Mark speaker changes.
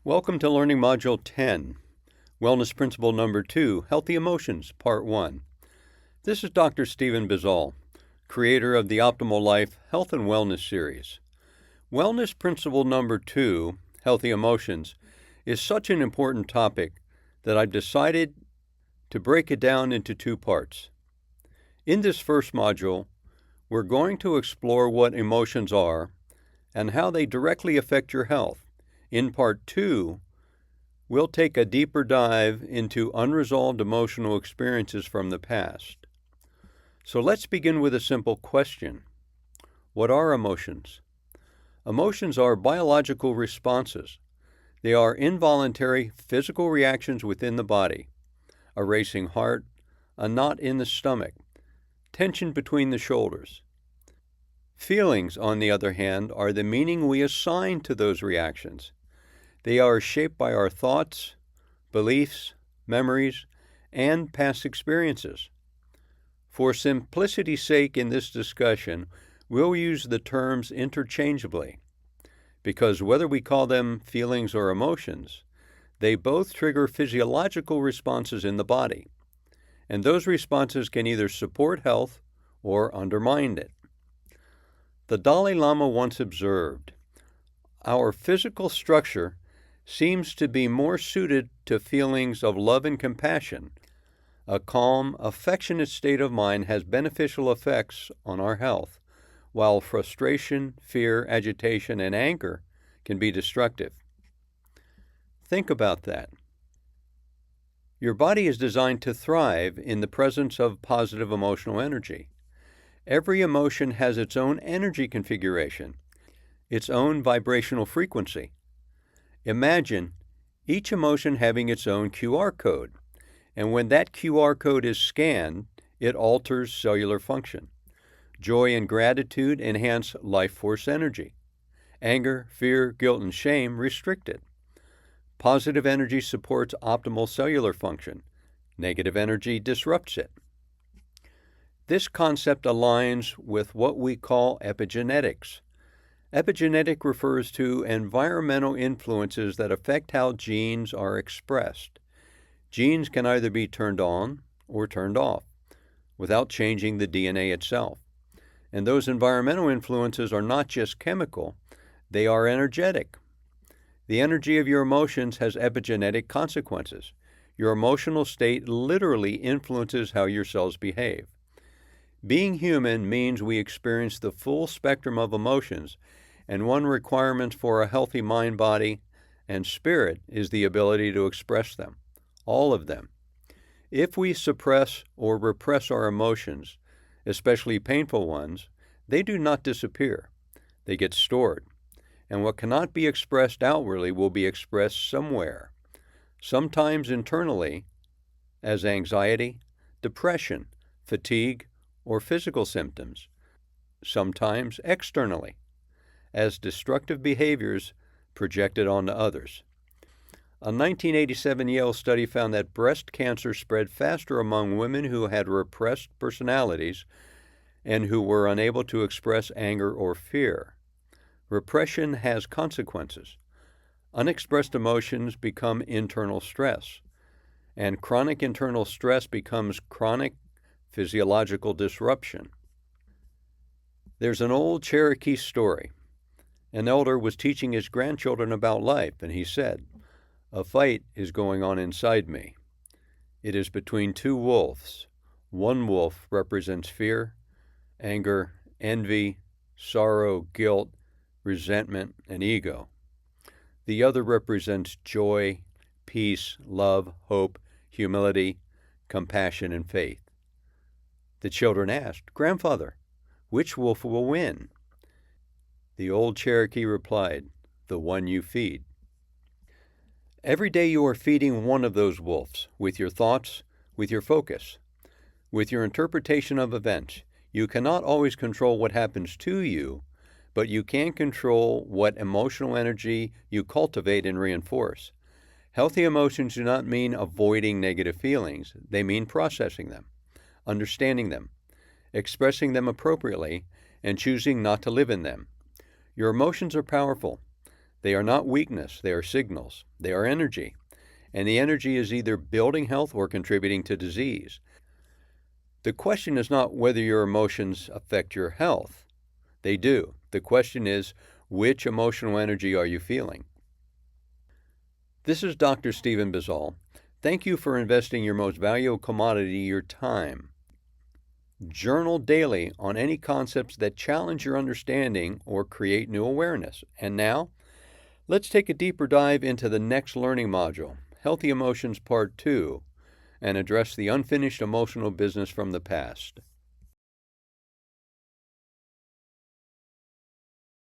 Speaker 1: Welcome to Learning Module 10, Wellness Principle Number 2, Healthy Emotions, Part 1. This is Dr. Stephen Bizzall, creator of the Optimal Life Health and Wellness series. Wellness Principle Number 2, Healthy Emotions, is such an important topic that I've decided to break it down into two parts. In this first module, we're going to explore what emotions are and how they directly affect your health. In Part 2, we'll take a deeper dive into unresolved emotional experiences from the past. So let's begin with a simple question. What are emotions? Emotions are biological responses. They are involuntary physical reactions within the body. A racing heart, a knot in the stomach, tension between the shoulders. Feelings, on the other hand, are the meaning we assign to those reactions. They are shaped by our thoughts, beliefs, memories, and past experiences. For simplicity's sake in this discussion, we'll use the terms interchangeably, because whether we call them feelings or emotions, they both trigger physiological responses in the body, and those responses can either support health or undermine it. The Dalai Lama once observed, "Our physical structure seems to be more suited to feelings of love and compassion. A calm, affectionate state of mind has beneficial effects on our health, while frustration, fear, agitation, and anger can be destructive." Think about that. Your body is designed to thrive in the presence of positive emotional energy. Every emotion has its own energy configuration, its own vibrational frequency. Imagine each emotion having its own QR code, and when that QR code is scanned, it alters cellular function. Joy and gratitude enhance life force energy. Anger, fear, guilt, and shame restrict it. Positive energy supports optimal cellular function. Negative energy disrupts it. This concept aligns with what we call epigenetics. Epigenetic refers to environmental influences that affect how genes are expressed. Genes can either be turned on or turned off without changing the DNA itself. And those environmental influences are not just chemical, they are energetic. The energy of your emotions has epigenetic consequences. Your emotional state literally influences how your cells behave. Being human means we experience the full spectrum of emotions, and one requirement for a healthy mind, body, and spirit is the ability to express them, all of them. If we suppress or repress our emotions, especially painful ones, they do not disappear. They get stored, and what cannot be expressed outwardly will be expressed somewhere, sometimes internally as anxiety, depression, fatigue, or physical symptoms, sometimes externally as destructive behaviors projected onto others. A 1987 Yale study found that breast cancer spread faster among women who had repressed personalities and who were unable to express anger or fear. Repression has consequences. Unexpressed emotions become internal stress, and chronic internal stress becomes chronic physiological disruption. There's an old Cherokee story. An elder was teaching his grandchildren about life, and he said, "A fight is going on inside me. It is between two wolves. One wolf represents fear, anger, envy, sorrow, guilt, resentment, and ego. The other represents joy, peace, love, hope, humility, compassion, and faith." The children asked, "Grandfather, which wolf will win?" The old Cherokee replied, "The one you feed." Every day you are feeding one of those wolves with your thoughts, with your focus, with your interpretation of events. You cannot always control what happens to you, but you can control what emotional energy you cultivate and reinforce. Healthy emotions do not mean avoiding negative feelings. They mean processing them, understanding them, expressing them appropriately, and choosing not to live in them. Your emotions are powerful. They are not weakness, they are signals. They are energy. And the energy is either building health or contributing to disease. The question is not whether your emotions affect your health. They do. The question is, which emotional energy are you feeling? This is Dr. Stephen Bizzall. Thank you for investing your most valuable commodity, your time. Journal daily on any concepts that challenge your understanding or create new awareness. And now, let's take a deeper dive into the next learning module, Healthy Emotions Part 2, and address the unfinished emotional business from the past.